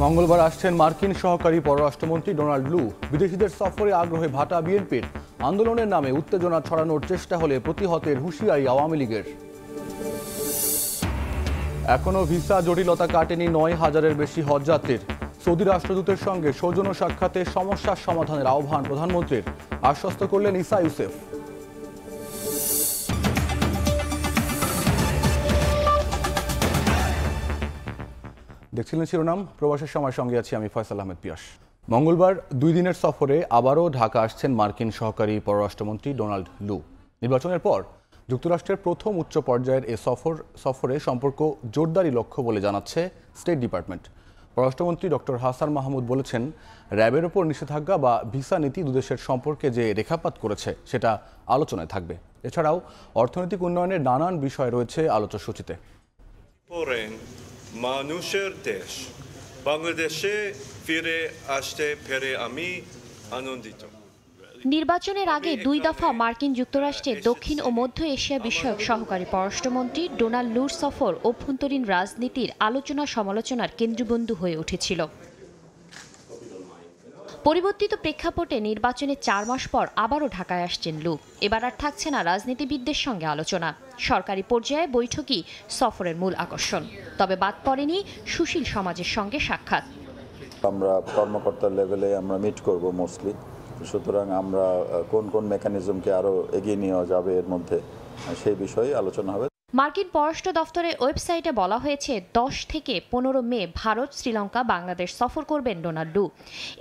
মঙ্গলবার আসছেন মার্কিন সহকারী পররাষ্ট্রমন্ত্রী ডোনাল্ড লু। বিদেশিদের সফরে আগ্রহে ভাটা বিএনপির। আন্দোলনের নামে উত্তেজনা ছড়ানোর চেষ্টা হলে প্রতিহতের হুঁশিয়ারি আওয়ামী লীগের। এখনও ভিসা জটিলতা কাটেনি ৯,০০০-এর বেশি হজযাত্রীর। সৌদি রাষ্ট্রদূতের সঙ্গে সৌজন্য সাক্ষাতে সমস্যার সমাধানের আহ্বান প্রধানমন্ত্রীর। আশ্বস্ত করলেন ইসা ইউসেফ। দেখছিলেন শিরোনাম, প্রবাসের সময় সঙ্গে আছি আমি ফয়সাল আহমেদ পিয়াস। মঙ্গলবার 2 দিনের সফরে আবারও ঢাকা আসছেন মার্কিন সহকারী পররাষ্ট্রমন্ত্রী ডোনাল্ড লু। নির্বাচনের পর যুক্তরাষ্ট্রের প্রথম উচ্চ পর্যায়ের এ সফরে সম্পর্ক জোরদারি লক্ষ্য বলে জানাচ্ছে স্টেট ডিপার্টমেন্ট। পররাষ্ট্রমন্ত্রী ডক্টর হাসান মাহমুদ বলেছেন, র্যাবের ওপর নিষেধাজ্ঞা বা ভিসা নীতি দুদেশের সম্পর্কে যে রেখাপাত করেছে সেটা আলোচনায় থাকবে। এছাড়াও অর্থনৈতিক উন্নয়নের নানান বিষয় রয়েছে আলোচ্যসূচিতে। মানুষের দেশ বাংলাদেশে ফিরে আসতে পেরে আমি আনন্দিত। নির্বাচনের আগে 2 দফা মার্কিন যুক্তরাষ্ট্রের দক্ষিণ ও মধ্য এশিয়া বিষয়ক সহকারী পররাষ্ট্রমন্ত্রী ডোনাল্ড লুর সফর অভ্যন্তরীণ রাজনীতির আলোচনা সমালোচনার কেন্দ্রবিন্দু হয়ে উঠেছিল। পরিবর্তিত প্রেক্ষাপটে নির্বাচনে 4 মাস পর আবারও ঢাকায় আসছেন লু। এবার আর থাকছে না রাজনীতিবিদদের সঙ্গে আলোচনা, সরকারি পর্যায়ে বৈঠকই সফরের মূল আকর্ষণ। তবে বাদ পড়েনি সুশীল সমাজের সঙ্গে সাক্ষাৎ। আমরা কর্মকর্তার লেভেলে আমরা মিট করব মোস্টলি, সুতরাং আমরা কোন কোন মেকানিজমকে আরও এগিয়ে নেওয়া যাবে এর মধ্যে সেই বিষয়ে আলোচনা হবে। মার্কিন পররাষ্ট্র দফতরের ওয়েবসাইটে বলা হয়েছে 10 থেকে 15 মে ভারত, শ্রীলঙ্কা, বাংলাদেশ সফর করবেন ডোনাল্ড লু।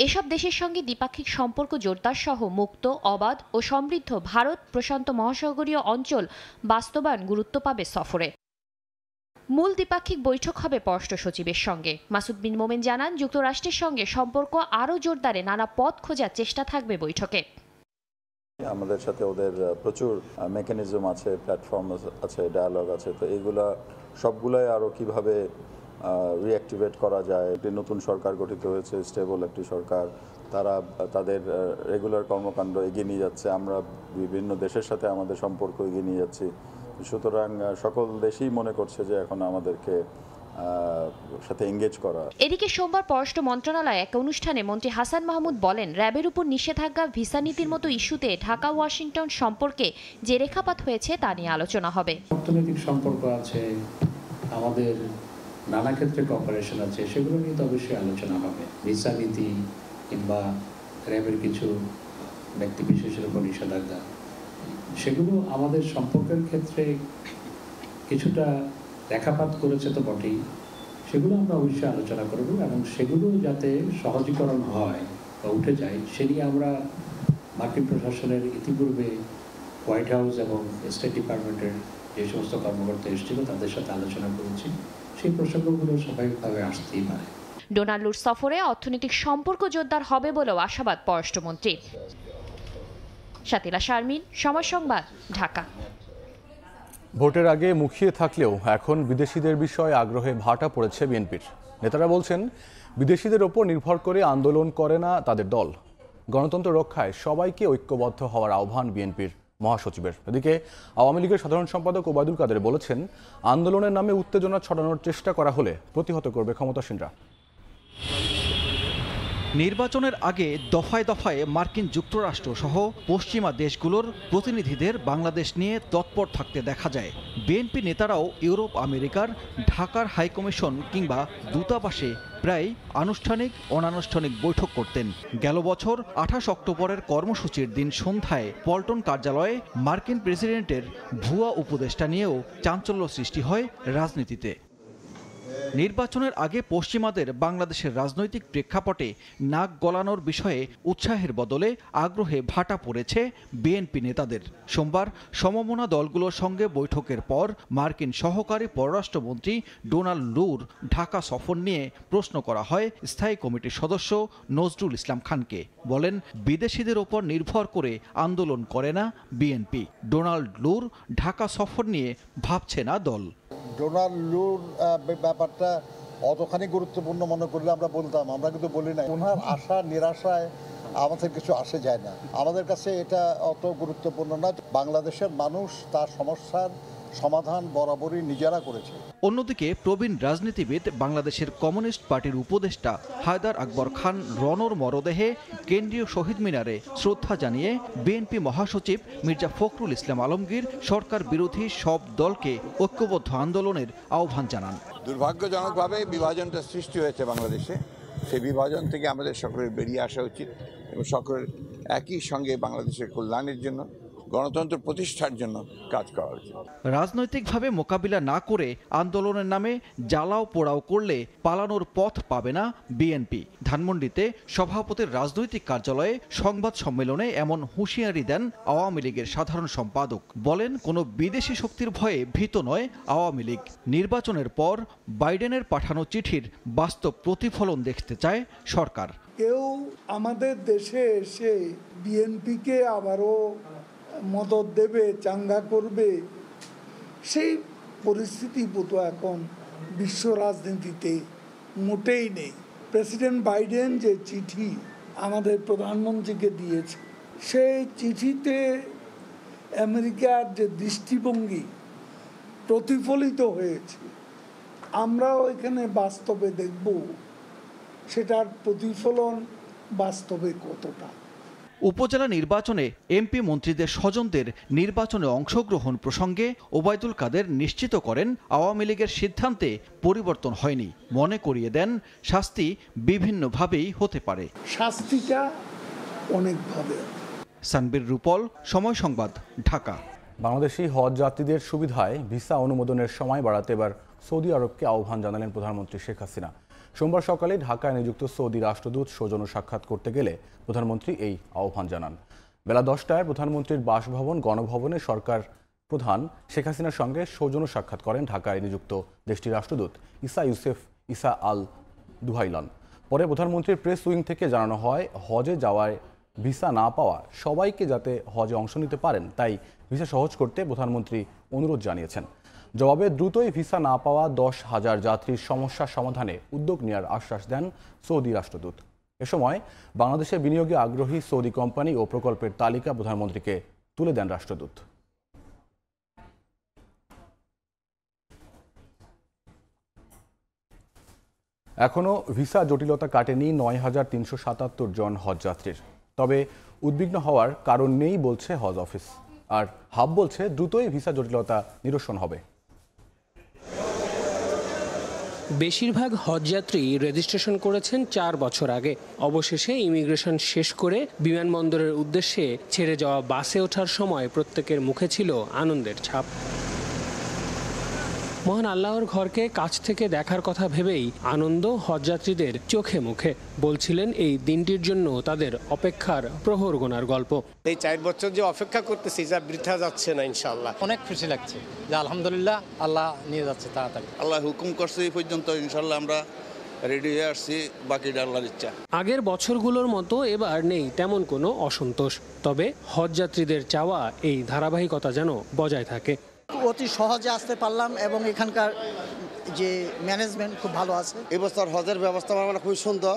এসব দেশের সঙ্গে দ্বিপাক্ষিক সম্পর্ক জোরদার সহ মুক্ত, অবাধ ও সমৃদ্ধ ভারত প্রশান্ত মহাসাগরীয় অঞ্চল বাস্তবায়ন গুরুত্ব পাবে সফরে। মূল দ্বিপাক্ষিক বৈঠক হবে পররাষ্ট্র সচিবের সঙ্গে। মাসুদ বিন মোমেন জানান, যুক্তরাষ্ট্রের সঙ্গে সম্পর্ক আরও জোরদারে নানা পথ খোঁজার চেষ্টা থাকবে বৈঠকে। আমাদের সাথে ওদের প্রচুর মেকানিজম আছে, প্ল্যাটফর্ম আছে, ডায়ালগ আছে, তো এইগুলা সবগুলাই আরও কিভাবে রিঅ্যাক্টিভেট করা যায়। একটি নতুন সরকার গঠিত হয়েছে, স্টেবল একটি সরকার, তারা তাদের রেগুলার কর্মকাণ্ড এগিয়ে নিয়ে যাচ্ছে। আমরা বিভিন্ন দেশের সাথে আমাদের সম্পর্ক এগিয়ে নিয়ে যাচ্ছি, সুতরাং সকল দেশই মনে করছে যে এখন আমাদেরকে সাথে এঙ্গেজ করা। এদিকে সোমবার পররাষ্ট্র মন্ত্রণালয়ে এক অনুষ্ঠানে মন্ত্রী হাসান মাহমুদ বলেন, র্যাবের উপর নিষেধাজ্ঞা, ভিসা নীতির মতো ইস্যুতে ঢাকা ওয়াশিংটন সম্পর্কে যে রেখাপাত হয়েছে তা নিয়ে আলোচনা হবে। অর্থনৈতিক সম্পর্ক আছে, আমাদের নানা ক্ষেত্রে কোঅপারেশন আছে, সেগুলো নিয়ে তো অবশ্যই আলোচনা হবে। ভিসা নীতি কিংবা র্যাবের কিছু ব্যক্তি বিশেষের উপর নিষেধাজ্ঞা, সেগুলো আমাদের সম্পর্কের ক্ষেত্রে কিছুটা রেখাপাত করেছে তো বটেই, সেগুলো আমরা অবশ্যই আলোচনা করব এবং সেগুলো যাতে সহজীকরণ হয় বা উঠে যায় সে নিয়ে আমরা মার্কিন প্রশাসনের ইতিপূর্বে হোয়াইট হাউস এবং স্টেট ডিপার্টমেন্টের যে সমস্ত কর্মকর্তা এসেছিল তাদের সাথে আলোচনা করেছি। সেই প্রসঙ্গগুলো স্বাভাবিকভাবে আসতেই পারে। ডোনাল্ড লুর সফরে অর্থনৈতিক সম্পর্ক জোরদার হবে বলেও আশাবাদ পররাষ্ট্রমন্ত্রীর। শাতিলা শারমিন, সময় সংবাদ, ঢাকা। ভোটের আগে মুখিয়ে থাকলেও এখন বিদেশিদের বিষয়ে আগ্রহে ভাটা পড়েছে বিএনপির। নেতারা বলছেন, বিদেশিদের ওপর নির্ভর করে আন্দোলন করে না তাদের দল। গণতন্ত্র রক্ষায় সবাইকে ঐক্যবদ্ধ হওয়ার আহ্বান বিএনপির মহাসচিবের। এদিকে আওয়ামী লীগের সাধারণ সম্পাদক ওবায়দুল কাদের বলেছেন, আন্দোলনের নামে উত্তেজনা ছড়ানোর চেষ্টা করা হলে প্রতিহত করবে ক্ষমতাসীনরা। নির্বাচনের আগে দফায় দফায় মার্কিন যুক্তরাষ্ট্র সহ পশ্চিমা দেশগুলোর প্রতিনিধিদের বাংলাদেশ নিয়ে তৎপর থাকতে দেখা যায়। বিএনপি নেতারাও ইউরোপ, আমেরিকার ঢাকার হাইকমিশন কিংবা দূতাবাসে প্রায় আনুষ্ঠানিক অনানুষ্ঠানিক বৈঠক করতেন। গেল বছর 28 অক্টোবরের কর্মসূচির দিন সন্ধ্যায় পল্টন কার্যালয়ে মার্কিন প্রেসিডেন্টের ভুয়া উপদেষ্টা নিয়েও চাঞ্চল্য সৃষ্টি হয় রাজনীতিতে। নির্বাচনের আগে পশ্চিমাদের বাংলাদেশের রাজনৈতিক প্রেক্ষাপটে নাক গলানোর বিষয়ে উৎসাহের বদলে আগ্রহে ভাটা পড়েছে বিএনপি নেতাদের। সোমবার সমমনা দলগুলোর সঙ্গে বৈঠকের পর মার্কিন সহকারী পররাষ্ট্রমন্ত্রী ডোনাল্ড লুর ঢাকা সফর নিয়ে প্রশ্ন করা হয় স্থায়ী কমিটির সদস্য নজরুল ইসলাম খানকে। বলেন, বিদেশিদের ওপর নির্ভর করে আন্দোলন করে না বিএনপি। ডোনাল্ড লুর ঢাকা সফর নিয়ে ভাবছে না দল। ডোনাল্ড লুর ব্যাপারটা অতখানি গুরুত্বপূর্ণ মনে করলে আমরা বলতাম, আমরা কিন্তু বলি না। ওনার আশা নিরাশায় আমাদের কিছু আসে যায় না। আমাদের কাছে এটা অত গুরুত্বপূর্ণ না। বাংলাদেশের মানুষ তার সমস্যার সমাধান বরাবরই নিজেরা করেছে। অন্যদিকে প্রবীণ রাজনীতিবিদ বাংলাদেশের কমিউনিস্ট পার্টির উপদেষ্টা হায়দার আকবর খান রনর মরদেহে কেন্দ্রীয় শহীদ মিনারে শ্রদ্ধা জানিয়ে বিএনপি মহাসচিব মির্জা ফখরুল ইসলাম আলমগীর সরকার বিরোধী সব দলকে ঐক্যবদ্ধ আন্দোলনের আহ্বান জানান। দুর্ভাগ্যজনকভাবে বিভাজনটা সৃষ্টি হয়েছে বাংলাদেশে, সেই বিভাজন থেকে আমাদের সকলের বেরিয়ে আসা উচিত এবং সকলের একই সঙ্গে বাংলাদেশের কল্যাণের জন্য, গণতন্ত্র প্রতিষ্ঠার জন্য কাজ করা উচিত। রাজনৈতিকভাবে মোকাবিলা না করে আন্দোলনের নামে জ্বালাও পোড়াও করলে পালানোর পথ পাবে না বিএনপি। ধানমন্ডিতে সভাপতির রাজনৈতিক কার্যালয়ে সংবাদ সম্মেলনে এমন হুঁশিয়ারি দেন আওয়ামী লীগের সাধারণ সম্পাদক। বলেন, কোনো বিদেশি শক্তির ভয়ে ভীত নয় আওয়ামী লীগ। নির্বাচনের পর বাইডেনের পাঠানো চিঠির বাস্তব প্রতিফলন দেখতে চায় সরকার। কেউ আমাদের দেশে এসে বিএনপিকে আবারও মদত দেবে, চাঙ্গা করবে, সেই পরিস্থিতি বোধ এখন বিশ্ব রাজনীতিতে মোটেই নেই। প্রেসিডেন্ট বাইডেন যে চিঠি আমাদের প্রধানমন্ত্রীকে দিয়েছে, সেই চিঠিতে আমেরিকার যে দৃষ্টিভঙ্গি প্রতিফলিত হয়েছে, আমরাও এখানে বাস্তবে দেখব সেটার প্রতিফলন বাস্তবে কতটা। উপজেলা নির্বাচনে এমপি মন্ত্রীদের স্বজনদের নির্বাচনে অংশগ্রহণ প্রসঙ্গে ওবায়দুল কাদের নিশ্চিত করেন, আওয়ামী লীগের সিদ্ধান্তে পরিবর্তন হয়নি। মনে করিয়ে দেন, শাস্তি বিভিন্নভাবেই হতে পারে। শাস্তিটা অনেকভাবে। সানবীর রূপল, সময় সংবাদ, ঢাকা। বাংলাদেশি হজ যাত্রীদের সুবিধায় ভিসা অনুমোদনের সময় বাড়াতে এবার সৌদি আরবকে আহ্বান জানালেন প্রধানমন্ত্রী শেখ হাসিনা। সোমবার সকালে ঢাকায় নিযুক্ত সৌদি রাষ্ট্রদূত সৌজন্য সাক্ষাৎ করতে গেলে প্রধানমন্ত্রী এই আহ্বান জানান। বেলা 10টায় প্রধানমন্ত্রীর বাসভবন গণভবনে সরকার প্রধান শেখ হাসিনার সঙ্গে সৌজন্য সাক্ষাৎ করেন ঢাকায় নিযুক্ত দেশটির রাষ্ট্রদূত ইসা ইউসেফ ইসা আল দুহাইলান। পরে প্রধানমন্ত্রীর প্রেস উইং থেকে জানানো হয়, হজে যাওয়ায় ভিসা না পাওয়া সবাইকে যাতে হজে অংশ নিতে পারেন, তাই ভিসা সহজ করতে প্রধানমন্ত্রী অনুরোধ জানিয়েছেন। জবাবে দ্রুতই ভিসা না পাওয়া 10,000 যাত্রীর সমস্যা সমাধানে উদ্যোগ নেওয়ার আশ্বাস দেন সৌদি রাষ্ট্রদূত। এ সময় বাংলাদেশে বিনিয়োগে আগ্রহী সৌদি কোম্পানি ও প্রকল্পের তালিকা প্রধানমন্ত্রীকে তুলে দেন রাষ্ট্রদূত। এখনও ভিসা জটিলতা কাটেনি 9,377 জন হজযাত্রীর। তবে উদ্বিগ্ন হওয়ার কারণ নেই বলছে হজ অফিস। আর হাব বলছে দ্রুতই ভিসা জটিলতা নিরসন হবে। বেশিরভাগ হজযাত্রী রেজিস্ট্রেশন করেছেন 4 বছর আগে। অবশেষে ইমিগ্রেশন শেষ করে বিমানবন্দরের উদ্দেশ্যে ছেড়ে যাওয়া বাসে ওঠার সময় প্রত্যেকের মুখে ছিল আনন্দের ছাপ। মহান আল্লাহর ঘরকে কাছ থেকে দেখার কথা ভেবেই আনন্দ হজযাত্রীদের চোখে মুখে। বলছিলেন এই দিনটির জন্য তাদের অপেক্ষার প্রহর গোনার গল্প। এই 4 বছর যে অপেক্ষা করতেছি, যা বৃথা যাচ্ছে না ইনশাআল্লাহ। অনেক খুশি লাগছে যে আলহামদুলিল্লাহ আল্লাহ নিয়ে যাচ্ছে তাড়াতাড়ি। আল্লাহ হুকুম করছে এই পর্যন্ত, ইনশাআল্লাহ আমরা রেডি হয়ে আসছি, বাকিটা আল্লাহর ইচ্ছা। আগের বছরগুলোর মতো এবার নেই তেমন কোনো অসন্তোষ। তবে হজযাত্রীদের চাওয়া এই ধারাবাহিকতা যেন বজায় থাকে। অতি সহজে আসতে পারলাম এবং এখানকার যে ম্যানেজমেন্ট খুব ভালো আছে। এবছর হজের ব্যবস্থা মানে খুব সুন্দর,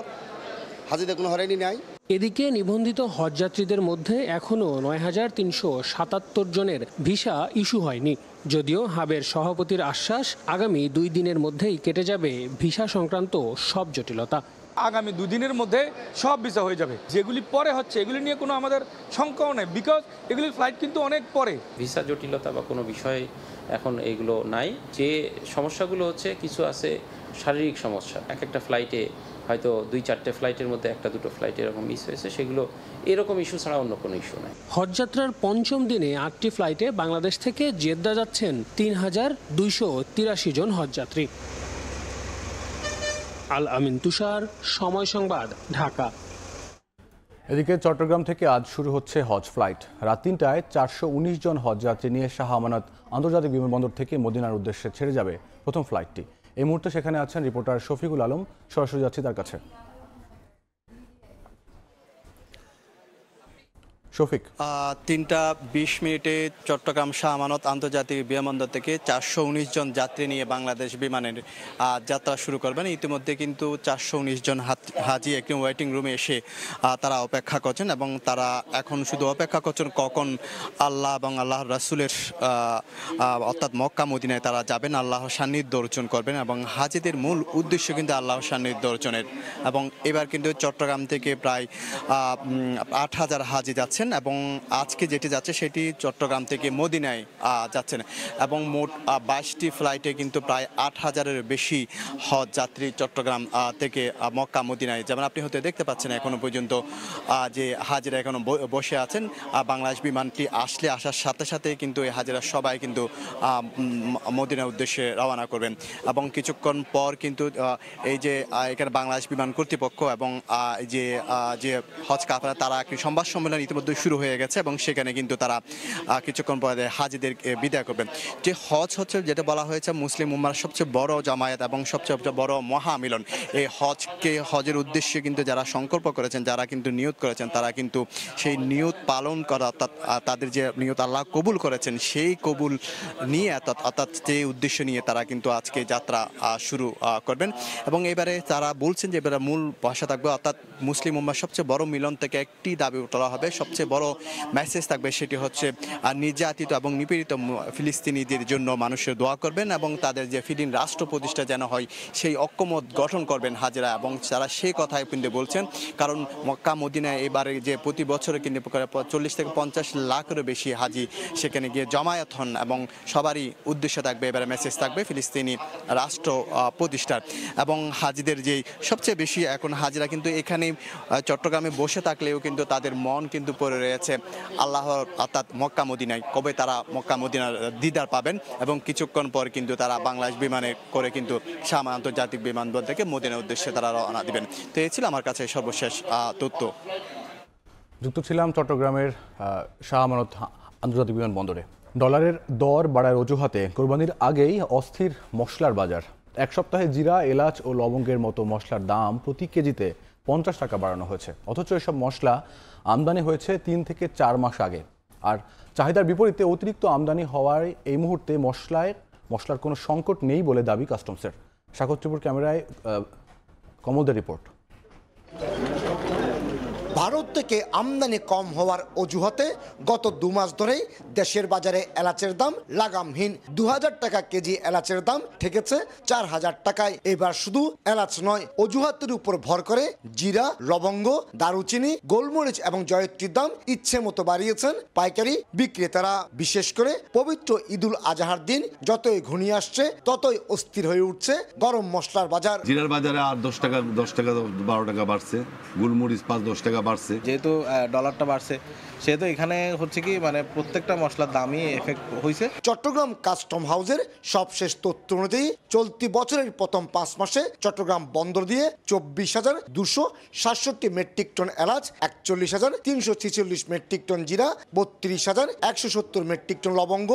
হাজিদের কোনো হয়রানি নাই। এদিকে নিবন্ধিত হজযাত্রীদের মধ্যে এখনও 9,377 জনের ভিসা ইস্যু হয়নি। যদিও হাবের সভাপতির আশ্বাস, আগামী 2 দিনের মধ্যেই কেটে যাবে ভিসা সংক্রান্ত সব জটিলতা। আগামী 2 দিনের মধ্যে সব ভিসা হয়ে যাবে। যেগুলি পরে হচ্ছে এগুলি নিয়ে কোনো আমাদের শঙ্কাও নেই, বিকজ এগুলির ফ্লাইট কিন্তু অনেক পরে। ভিসা জটিলতা বা কোনো বিষয় এখন এগুলো নাই। যে সমস্যাগুলো হচ্ছে, কিছু আছে শারীরিক সমস্যা। একটা ফ্লাইটে হয়তো 2-4টে ফ্লাইটের মধ্যে 1-2 ফ্লাইট এরকম মিস হয়েছে, সেগুলো এরকম ইস্যু ছাড়া অন্য কোনো ইস্যু নাই। হজযাত্রার 5ম দিনে 8টি ফ্লাইটে বাংলাদেশ থেকে জেদ্দা যাচ্ছেন 3,283 জন হজযাত্রী। আল আমিন তুষার, সময় সংবাদ, ঢাকা। এদিকে চট্টগ্রাম থেকে আজ শুরু হচ্ছে হজ ফ্লাইট। রাত 3টায় 419 জন হজযাত্রী নিয়ে শাহ আমানত আন্তর্জাতিক বিমানবন্দর থেকে মদিনার উদ্দেশ্যে ছেড়ে যাবে প্রথম ফ্লাইটটি। এই মুহূর্তে সেখানে আছেন রিপোর্টার শফিকুল আলম, সরাসরি যাচ্ছি তার কাছে। শফিক। 3টা 20 মিনিটে চট্টগ্রাম শাহ আমানত আন্তর্জাতিক বিমানবন্দর থেকে 419 জন যাত্রী নিয়ে বাংলাদেশ বিমানের যাত্রা শুরু করবেন। ইতিমধ্যে কিন্তু 419 জন হাজি একটি ওয়েটিং রুমে এসে তারা অপেক্ষা করছেন এবং তারা এখন শুধু অপেক্ষা করছেন কখন আল্লাহ এবং আল্লাহর রাসূলের অর্থাৎ মক্কা মদিনায় তারা যাবেন, আল্লাহর সান্নিধ্য অর্জন করবেন এবং হাজিদের মূল উদ্দেশ্য কিন্তু আল্লাহর সান্নিধ্য অর্জনের। এবং এবার কিন্তু চট্টগ্রাম থেকে প্রায় 8,000 হাজি যাচ্ছেন এবং আজকে যেটি যাচ্ছে সেটি চট্টগ্রাম থেকে মদিনায় যাচ্ছেন এবং মোট 22টি ফ্লাইটে কিন্তু প্রায় 8,000-এর বেশি হজ যাত্রী চট্টগ্রাম থেকে মক্কা মদিনায়। যেমন আপনি হয়তো দেখতে পাচ্ছেন এখনো পর্যন্ত যে হাজিরা এখনো বসে আছেন। বাংলাদেশ বিমানটি আসার সাথে সাথে কিন্তু এই হাজিরা সবাই কিন্তু মদিনার উদ্দেশ্যে রওনা করবেন এবং কিছুক্ষণ পর কিন্তু এই যে এখানে বাংলাদেশ বিমান কর্তৃপক্ষ এবং যে হজ কাফেলা তারা একটি সংবাদ সম্মেলন ইতিমধ্যে শুরু হয়ে গেছে এবং সেখানে কিন্তু তারা কিছুক্ষণ পরে হাজিদের বিদায় করবেন। যে হজ হচ্ছে যেটা বলা হয়েছে মুসলিম উম্মার সবচেয়ে বড় জামায়াত এবং সবচেয়ে বড় মহামিলন। এই হজের উদ্দেশ্যে কিন্তু যারা সংকল্প করেছেন, যারা কিন্তু নিয়ত করেছেন, তারা কিন্তু সেই নিয়ত পালন করা অর্থাৎ তাদের যে নিয়ত আল্লাহ কবুল করেছেন সেই কবুল নিয়ে অর্থাৎ যে উদ্দেশ্য নিয়ে তারা কিন্তু আজকে যাত্রা শুরু করবেন এবং এবারে তারা বলছেন যে এবারে মূল ভাষা থাকবে অর্থাৎ মুসলিম উম্মার সবচেয়ে বড় মিলন থেকে একটি দাবি তোলা হবে, সবচেয়ে বড় মেসেজ থাকবে সেটি হচ্ছে নির্যাতিত এবং নিপীড়িত ফিলিস্তিনিদের জন্য মানুষের দোয়া করবেন এবং তাদের যে ফিলিস্তিন রাষ্ট্র প্রতিষ্ঠা যেন হয় সেই ঐক্যমত গঠন করবেন হাজিরা এবং তারা সেই কথাই কিন্তু বলছেন। কারণ মক্কা মদিনায় এবারে যে প্রতি বছরে কিন্তু 40 থেকে 50 লাখেরও বেশি হাজি সেখানে গিয়ে জমায়েত হন এবং সবারই উদ্দেশ্য থাকবে এবারে মেসেজ থাকবে ফিলিস্তিনি রাষ্ট্র প্রতিষ্ঠার এবং হাজিদের যে সবচেয়ে বেশি এখন হাজিরা কিন্তু এখানে চট্টগ্রামে বসে থাকলেও কিন্তু তাদের মন কিন্তু পড়ে রয়েছে আল্লাহর অর্থাৎ মক্কা মদিনায়, কবে তারা মক্কা মদিনার দিদার পাবেন এবং কিছুক্ষণ পর কিন্তু তারা বাংলাদেশ বিমানে করে কিন্তু শাহ আন্তর্জাতিক বিমানবন্দর থেকে মদিনার উদ্দেশ্যে তারা রওনা দিবেন। তো এই ছিল আমার কাছে সর্বশেষ তথ্য। যুক্ত ছিলাম চট্টগ্রামের শাহ আমানত আন্তর্জাতিক বিমানবন্দরে। ডলারের দর বাড়ার অজুহাতে কোরবানির আগেই অস্থির মশলার বাজার। এক সপ্তাহে জিরা, এলাচ ও লবঙ্গের মতো মশলার দাম প্রতি কেজিতে 50 টাকা বাড়ানো হয়েছে। অথচ এসব মশলা আমদানি হয়েছে 3 থেকে 4 মাস আগে। আর চাহিদার বিপরীতে অতিরিক্ত আমদানি হওয়ায় এই মুহূর্তে মশলার কোনো সংকট নেই বলে দাবি কাস্টমসের। স্বাগত ত্রিপুর ক্যামেরায় কমলদের রিপোর্ট। ভারত থেকে আমদানি কম হওয়ার অজুহাতে গত 2 মাস ধরেই দেশের বাজারে এলাচের দাম লাগামহীন। 2000 টাকা কেজি এলাচের দাম ঠেকেছে 4000 টাকায়। এবার শুধু এলাচ নয়, অজুহাতের উপর ভর করে জিরা, লবঙ্গ, দারুচিনি, গোলমরিচ এবং জয়ত্রীর দাম ইচ্ছে মতো বাড়িয়েছেন পাইকারি বিক্রেতারা। বিশেষ করে পবিত্র ঈদুল আজহার দিন যতই ঘনিয়ে আসছে ততই অস্থির হয়ে উঠছে গরম মশলার বাজার। জিরার বাজারে আর 10 টাকা 12 টাকা বাড়ছে, গোলমরিচ 5-10 টাকা বাড়ছে। যেহেতু ডলারটা বাড়ছে সেহেতু এখানে হচ্ছে কি প্রত্যেকটা মশলার দামই এফেক্ট হয়েছে। চট্টগ্রাম কাস্টম হাউসের সবশেষ তথ্য অনুযায়ী চলতি বছরের প্রথম 5 মাসে চট্টগ্রাম বন্দর দিয়ে 24,267 মেট্রিক টন এলাচ, 41,346 মেট্রিক টন জিরা, 32,170 মেট্রিক টন লবঙ্গ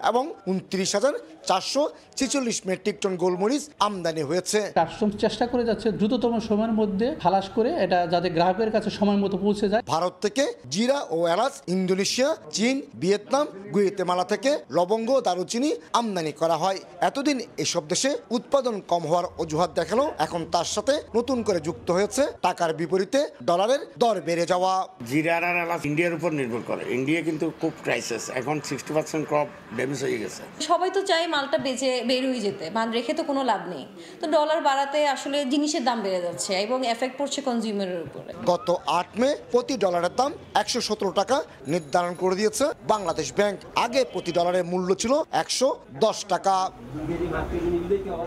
এবং 29,446 মেট্রিক টন গোলমরিচ আমদানি হয়েছে। কাস্টমস চেষ্টা করে যাচ্ছে দ্রুততম সময়ের মধ্যে খালাস করে এটা যাতে গ্রাহকের কাছে সময় মতো পৌঁছে যায়। ভারত থেকে জিরা ও এলাচ ইন্দোনেশিয়া, চীন, ভিয়েতনাম, গুয়াতেমালা থেকে লবঙ্গ, দারুচিনি আমদানি করা হয়। এতদিন এসব দেশে উৎপাদন কম হওয়ার অজুহাত দেখালো, এখন তার সাথে নতুন করে যুক্ত হয়েছে টাকার বিপরীতে ডলারের দর বেড়ে যাওয়া। জিরা আর এলাচ ইন্ডিয়ার উপর নির্ভর করে। ইন্ডিয়া কিন্তু খুব ক্রাইসিস, এখন 60% ক্রপ ড্যামেজ হয়ে গেছে। সবাই তো চায় মালটা বের হয়ে যেতে, রেখে তো কোনো লাভ নেই। তো ডলার বাড়াতে আসলে জিনিসের দাম বেড়ে যাচ্ছে এবং এফেক্ট পড়ছে কনজিউমারের উপরে। গত 8 মে প্রতি ডলারের দাম 117 টাকা নির্ধারণ করে দিয়েছে বাংলাদেশ ব্যাংক। আগে প্রতি ডলারের মূল্য ছিল 110 টাকা।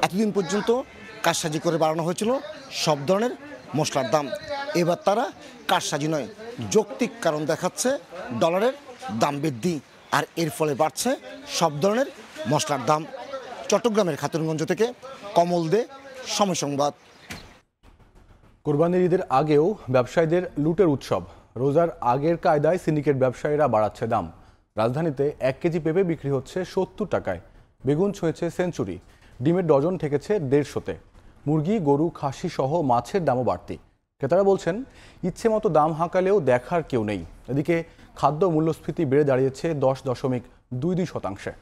এতদিন পর্যন্ত কারসাজি করে বাড়ানো হয়েছিল সব ধরনের মশলার দাম। এবার তারা কারসাজি নয়, যৌক্তিক কারণ দেখাচ্ছে ডলারের দাম বৃদ্ধি, আর এর ফলে বাড়ছে সব ধরনের মশলার দাম। চট্টগ্রামের খাতুনগঞ্জ থেকে কমল দে, সময় সংবাদ। কোরবানির ঈদের আগেও ব্যবসায়ীদের লুটের উৎসব। রোজার আগের কায়দায় সিন্ডিকেট ব্যবসায়ীরা বাড়াচ্ছে দাম। রাজধানীতে 1 কেজি পেঁপে বিক্রি হচ্ছে 70 টাকায়, বেগুন ছুঁয়েছে সেঞ্চুরি, ডিমের ডজন ঠেকেছে 150-তে। মুরগি, গরু, খাসি সহ মাছের দামও বাড়তি। ক্রেতারা বলছেন ইচ্ছে মতো দাম হাঁকালেও দেখার কেউ নেই। এদিকে খাদ্য মূল্যস্ফীতি বেড়ে দাঁড়িয়েছে 10.22%।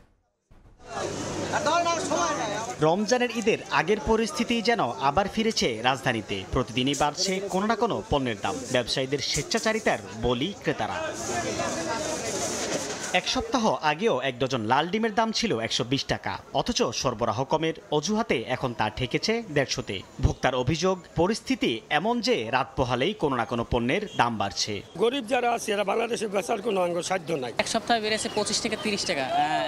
রমজানের ঈদের আগের পরিস্থিতি যেন আবার ফিরেছে রাজধানীতে। প্রতিদিনই বাড়ছে কোনো না কোনো পণ্যের দাম। ব্যবসায়ীদের স্বেচ্ছাচারিতার বলি ক্রেতারা। এক সপ্তাহ আগেও এক ডজন লাল ডিমের দাম ছিল 120 টাকা, অথচ সরবরাহ কমের অজুহাতে এখন তা ঠেকেছে 150-তে। ভোক্তার অভিযোগ, পরিস্থিতি এমন যে রাত পোহালেই কোনো না কোনো পণ্যের দাম বাড়ছে। গরিব যারা আছে এরা বাংলাদেশে বেচার কোনো সাধ্য নাই। এক সপ্তাহে বেড়েছে 25 থেকে 30 টাকা।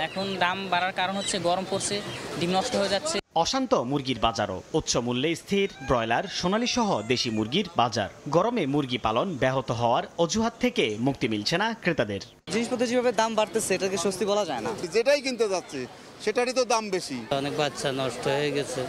এখন দাম বাড়ার কারণ হচ্ছে গরম পড়ছে, ডিম নষ্ট হয়ে যাচ্ছে। অশান্ত মুরগির বাজারও, উচ্চ মূল্যে স্থির ব্রয়লার, সোনালী সহ দেশি মুরগির বাজার। গরমে মুরগি পালন ব্যাহত হওয়ার অজুহাত থেকে মুক্তি মিলছে না ক্রেতাদের। জিনিসপত্র যেভাবে দাম বাড়তেছে এটাকে স্বস্তি বলা যায় না। যেটাই কিনতে যাচ্ছে সেটারই তো দাম বেশি। অনেক বাচ্চা নষ্ট হয়ে গেছে,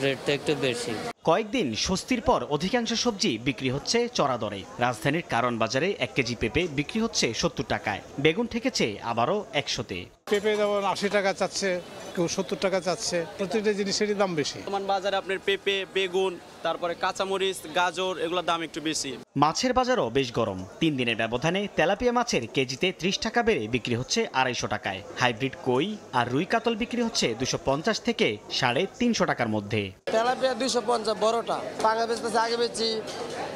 রেটটা একটু বেশি। কয়েকদিন স্বস্তির পর অধিকাংশ সবজি বিক্রি হচ্ছে চড়া দরে। রাজধানীর কারণ বাজারে 1 কেজি পেঁপে বিক্রি হচ্ছে 70 টাকায়, বেগুন ঠেকেছে আবারও 100-তে। পেঁপে যেমন 80 টাকা চাচ্ছে, কেউ 70 টাকা চাচ্ছে, প্রতিটা জিনিসেরই দাম বেশি। বর্তমান বাজারে আপনার পেঁপে, বেগুন, তারপরে কাঁচামরিচ, গাজর এগুলোর দাম একটু বেশি। মাছের বাজারও বেশ গরম। 3 দিনের ব্যবধানে তেলাপিয়া মাছের কেজিতে 30 টাকা বেড়ে বিক্রি হচ্ছে 250 টাকায়। হাইব্রিড কই আর রুই কাতল বিক্রি হচ্ছে 250 থেকে 350 টাকার মধ্যে। তেলাপিয়া 250 বড়টা, পাকা বেচতেছে আগে বেচি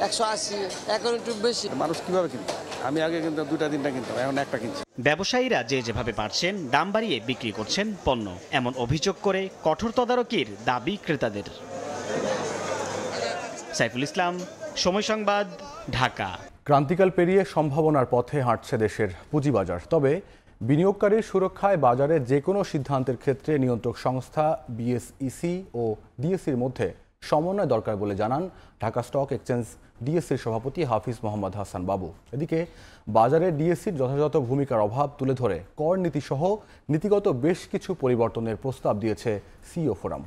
180, এখন একটু বেশি। মানুষ কিভাবে কিনবে? আমি আগে কিন্তু 2-3টা কিনতাম, এখন একটা কিনছি। ব্যবসায়ীরা যে যেভাবে পারছেন দাম বাড়িয়ে বিক্রি করছেন পণ্য, এমন অভিযোগ করে কঠোর তদারকির দাবি ক্রেতাদের। সাইফুল ইসলাম, সময় সংবাদ, ঢাকা। ক্রান্তিকাল পেরিয়ে সম্ভাবনার পথে হাঁটছে দেশের পুঁজিবাজার। তবে বিনিয়োগকারীর সুরক্ষায় বাজারে যে কোনো সিদ্ধান্তের ক্ষেত্রে নিয়ন্ত্রক সংস্থা বিএসইসি ও ডিএসসির মধ্যে সমন্বয় দরকার বলে জানান ঢাকা স্টক এক্সচেঞ্জ ডিএসসির সভাপতি হাফিজ মোহাম্মদ হাসান বাবু। এদিকে বাজারে ডিএসসির যথাযথ ভূমিকার অভাব তুলে ধরে কর নীতিসহ নীতিগত বেশ কিছু পরিবর্তনের প্রস্তাব দিয়েছে সিইও ফোরাম।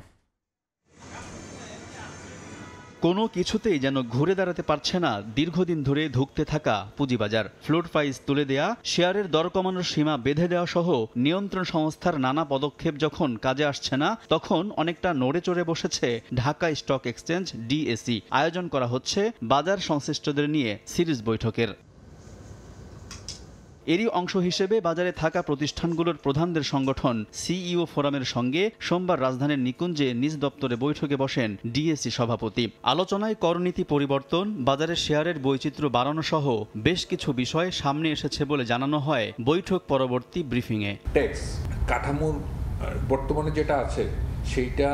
কোনো কিছুতেই যেন ঘুরে দাঁড়াতে পারছে না দীর্ঘদিন ধরে ধুঁকতে থাকা পুঁজিবাজার। ফ্লোট প্রাইস তুলে দেয়া, শেয়ারের দর কমানোর সীমা বেঁধে দেওয়া সহ নিয়ন্ত্রণ সংস্থার নানা পদক্ষেপ যখন কাজে আসছে না, তখন অনেকটা নড়ে চড়ে বসেছে ঢাকা স্টক এক্সচেঞ্জ ডিএসসি। আয়োজন করা হচ্ছে বাজার সংশ্লিষ্টদের নিয়ে সিরিজ বৈঠকের। এরই অংশ হিসেবে বাজারে থাকা প্রতিষ্ঠানগুলোর প্রধানদের সংগঠন সিইও ফোরামের সঙ্গে সোমবার রাজধানীর নিকুঞ্জে নিজ দপ্তরে বৈঠকে বসেন ডিএসসি সভাপতি। আলোচনায় করনীতি পরিবর্তন, বাজারের শেয়ারের বৈচিত্র্য বাড়ানো সহ বেশ কিছু বিষয় সামনে এসেছে বলে জানানো হয় বৈঠক পরবর্তী ব্রিফিংয়ে। ট্যাক্স কাঠামোর বর্তমানে যেটা আছে সেইটা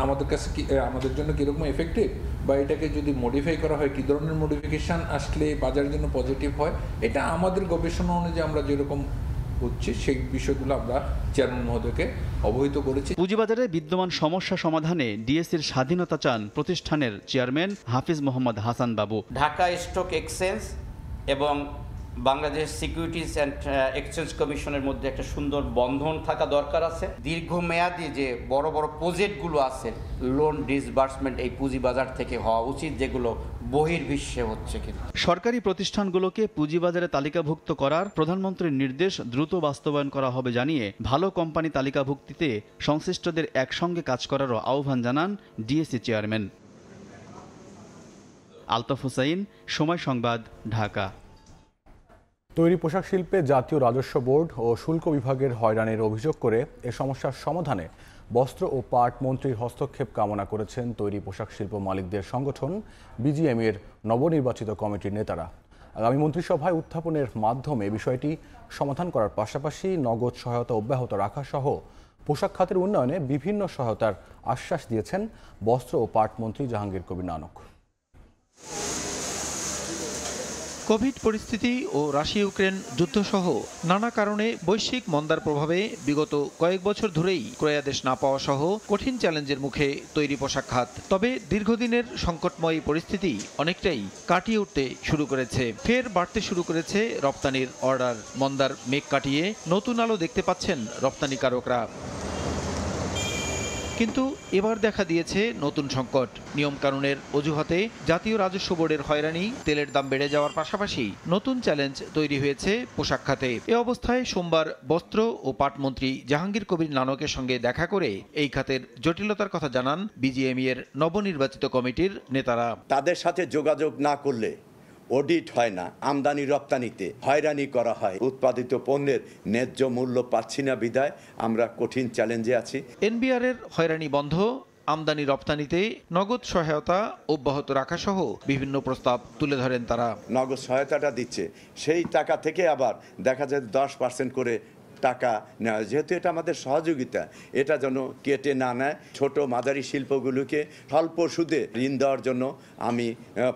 আমাদের কাছে আমাদের জন্য কীরকম এফেক্টিভ, বা এটাকে যদি মডিফাই করা হয় কী ধরনের মডিফিকেশান আসলে বাজারের জন্য পজিটিভ হয়, এটা আমাদের গবেষণা অনুযায়ী আমরা যেরকম হচ্ছে সেই বিষয়গুলো আমরা চেয়ারম্যান মহোদয়কে অবহিত করেছি। পুঁজিবাজারে বিদ্যমান সমস্যা সমাধানে ডিএসসির স্বাধীনতা চান প্রতিষ্ঠানের চেয়ারম্যান হাফিজ মোহাম্মদ হাসান বাবু। ঢাকা স্টক এক্সচেঞ্জ এবং বাংলাদেশ সিকিউরিটিজ অ্যান্ড এক্সচেঞ্জ কমিশনের মধ্যে একটা সুন্দর বন্ধন থাকা দরকার আছে। দীর্ঘমেয়াদী যে বড় বড় প্রজেক্টগুলো আছে, লোন ডিসবার্সমেন্ট এই পুঁজিবাজার থেকে হওয়া উচিত, যেগুলো বহির্বিশ্বে হচ্ছে। কিন্তু সরকারি প্রতিষ্ঠানগুলোকে পুঁজিবাজারে তালিকাভুক্ত করার প্রধানমন্ত্রীর নির্দেশ দ্রুত বাস্তবায়ন করা হবে জানিয়ে ভালো কোম্পানি তালিকাভুক্তিতে সংশ্লিষ্টদের একসঙ্গে কাজ করারও আহ্বান জানান ডিএসসি চেয়ারম্যান। আলতাফ হুসাইন, সময় সংবাদ, ঢাকা। তৈরি পোশাক শিল্পে জাতীয় রাজস্ব বোর্ড ও শুল্ক বিভাগের হয়রানির অভিযোগ করে এ সমস্যার সমাধানে বস্ত্র ও পাট মন্ত্রীর হস্তক্ষেপ কামনা করেছেন তৈরি পোশাক শিল্প মালিকদের সংগঠন বিজিএমইএর নবনির্বাচিত কমিটির নেতারা। আগামী মন্ত্রিসভায় উত্থাপনের মাধ্যমে বিষয়টি সমাধান করার পাশাপাশি নগদ সহায়তা অব্যাহত রাখা সহ পোশাক খাতের উন্নয়নে বিভিন্ন সহায়তার আশ্বাস দিয়েছেন বস্ত্র ও পাট মন্ত্রী জাহাঙ্গীর কবির নানক। কোভিড পরিস্থিতি ও রাশিয়া ইউক্রেন যুদ্ধসহ নানা কারণে বৈশ্বিক মন্দার প্রভাবে বিগত কয়েক বছর ধরেই ক্রয়াদেশ না পাওয়া সহ কঠিন চ্যালেঞ্জের মুখে তৈরি পোশাক খাত। তবে দীর্ঘদিনের সংকটময় পরিস্থিতি অনেকটাই কাটিয়ে উঠতে শুরু করেছে। ফের বাড়তে শুরু করেছে রপ্তানির অর্ডার। মন্দার মেঘ কাটিয়ে নতুন আলো দেখতে পাচ্ছেন রপ্তানিকারকরা। কিন্তু এবার দেখা দিয়েছে নতুন সংকট। নিয়মকানুনের অজুহাতে জাতীয় রাজস্ব বোর্ডের হয়রানি, তেলের দাম বেড়ে যাওয়ার পাশাপাশি নতুন চ্যালেঞ্জ তৈরি হয়েছে পোশাক খাতে। এ অবস্থায় সোমবার বস্ত্র ও পাট মন্ত্রী জাহাঙ্গীর কবির নানকের সঙ্গে দেখা করে এই খাতের জটিলতার কথা জানান বিজিএমইএর নবনির্বাচিত কমিটির নেতারা। তাদের সাথে যোগাযোগ না করলে অডিট হয় না, আমদানি রপ্তানিতে হয়রানি করা হয়, উৎপাদিত পণ্যের ন্যায্য মূল্য পাচ্ছি না বিধায় আমরা কঠিন চ্যালেঞ্জে আছি। এনবিআর এর হয়রানি বন্ধ, আমদানি রপ্তানিতে নগদ সহায়তা অব্যাহত রাখা সহ বিভিন্ন প্রস্তাব তুলে ধরেন তারা। নগদ সহায়তাটা দিচ্ছে, সেই টাকা থেকে আবার দেখা যায় 10% করে টাকা নেওয়া, যেহেতু এটা আমাদের সহযোগিতা, এটা যেন কেটে না নেয়। ছোট মাঝারি শিল্পগুলোকে স্বল্প সুদে ঋণ দেওয়ার জন্য আমি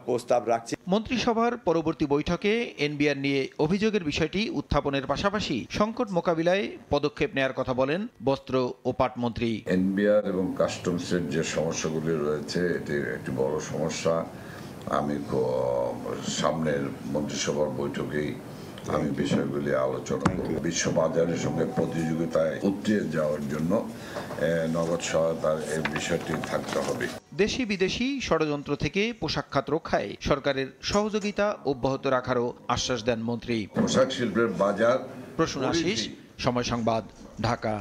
প্রস্তাব রাখছি। মন্ত্রিসভার পরবর্তী বৈঠকে এনবিআর নিয়ে অভিযোগের বিষয়টি উত্থাপনের পাশাপাশি সংকট মোকাবিলায় পদক্ষেপ নেওয়ার কথা বলেন বস্ত্র ও পাট মন্ত্রী। এনবিআর এবং কাস্টমসের যে সমস্যাগুলি রয়েছে এটি একটি বড় সমস্যা। আমি সামনের মন্ত্রিসভার বৈঠকেই আমি বিষয়গুলি আলোচনা করব। বিশ্ব বাজারের সঙ্গে প্রতিযোগিতায় উতরে যাওয়ার জন্য নগদ সহায়তার এই বিষয়টি থাকতে হবে। দেশি বিদেশি ষড়যন্ত্র থেকে পোশাক খাত রক্ষায় সরকারের সহযোগিতা অব্যাহত রাখারও আশ্বাস দেন মন্ত্রী। পোশাক শিল্পের বাজার। প্রসূন আশিস, সময় সংবাদ, ঢাকা।